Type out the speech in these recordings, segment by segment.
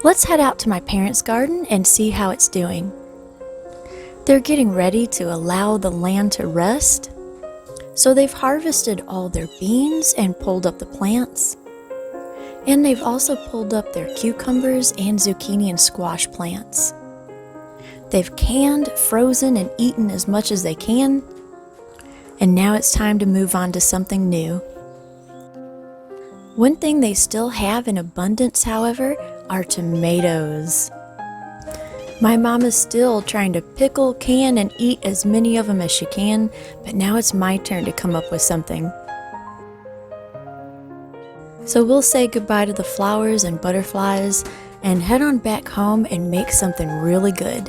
Let's head out to my parents' garden and see how it's doing. They're getting ready to allow the land to rest, so they've harvested all their beans and pulled up the plants. And they've also pulled up their cucumbers and zucchini and squash plants. They've canned, frozen, and eaten as much as they can. And now it's time to move on to something new. One thing they still have in abundance, however, are tomatoes. My mom is still trying to pickle, can, and eat as many of them as she can, but now it's my turn to come up with something. So we'll say goodbye to the flowers and butterflies and head on back home and make something really good.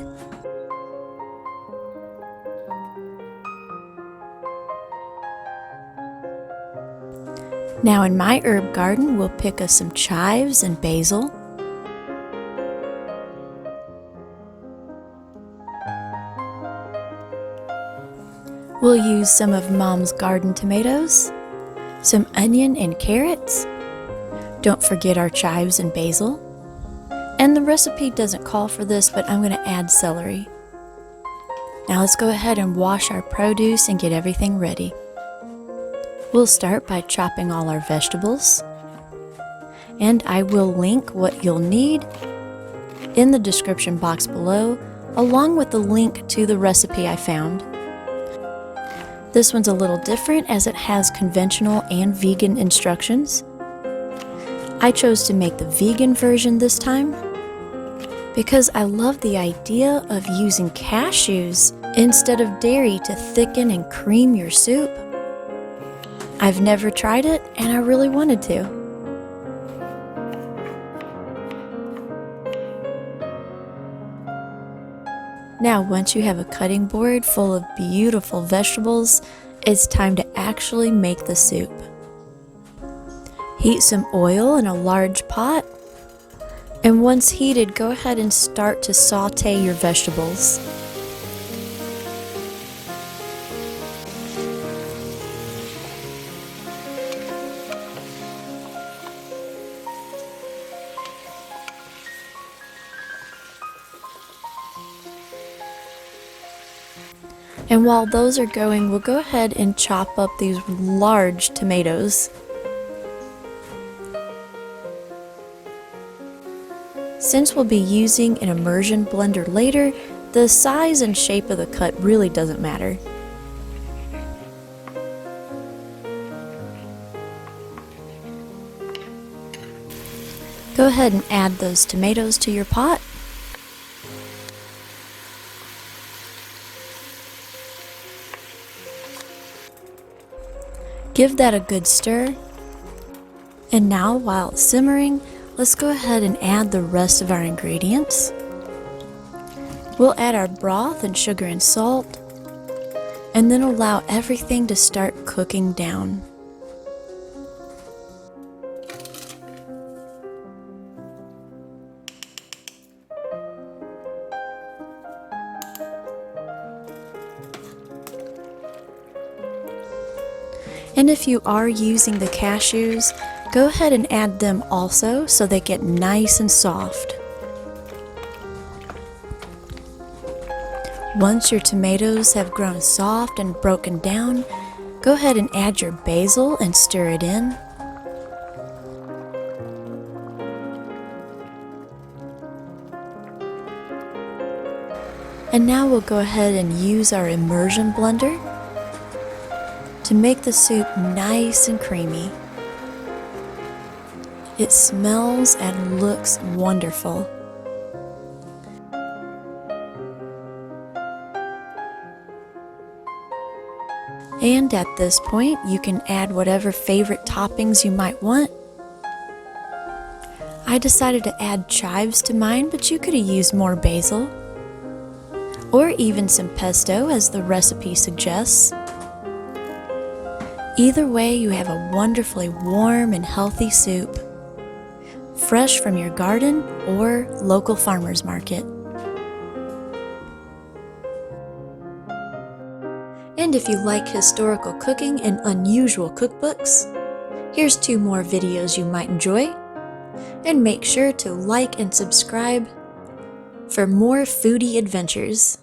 Now in my herb garden, we'll pick us some chives and basil. We'll use some of Mom's garden tomatoes, some onion and carrots. Don't forget our chives and basil. And the recipe doesn't call for this, but I'm going to add celery. Now let's go ahead and wash our produce and get everything ready. We'll start by chopping all our vegetables. And I will link what you'll need in the description box below, along with the link to the recipe I found. This one's a little different as it has conventional and vegan instructions. I chose to make the vegan version this time because I love the idea of using cashews instead of dairy to thicken and cream your soup. I've never tried it and I really wanted to. Now, once you have a cutting board full of beautiful vegetables, it's time to actually make the soup. Heat some oil in a large pot, and once heated, go ahead and start to saute your vegetables. And while those are going, we'll go ahead and chop up these large tomatoes. Since we'll be using an immersion blender later, the size and shape of the cut really doesn't matter. Go ahead and add those tomatoes to your pot. Give that a good stir. And now, while it's simmering, let's go ahead and add the rest of our ingredients. We'll add our broth and sugar and salt, and then allow everything to start cooking down. And if you are using the cashews, go ahead and add them also so they get nice and soft. Once your tomatoes have grown soft and broken down, go ahead and add your basil and stir it in. And now we'll go ahead and use our immersion blender to make the soup nice and creamy. It smells and looks wonderful. And at this point, you can add whatever favorite toppings you might want. I decided to add chives to mine, but you could have used more basil, or even some pesto as the recipe suggests. Either way, you have a wonderfully warm and healthy soup, fresh from your garden or local farmer's market. And if you like historical cooking and unusual cookbooks, here's 2 more videos you might enjoy. And make sure to like and subscribe for more foodie adventures.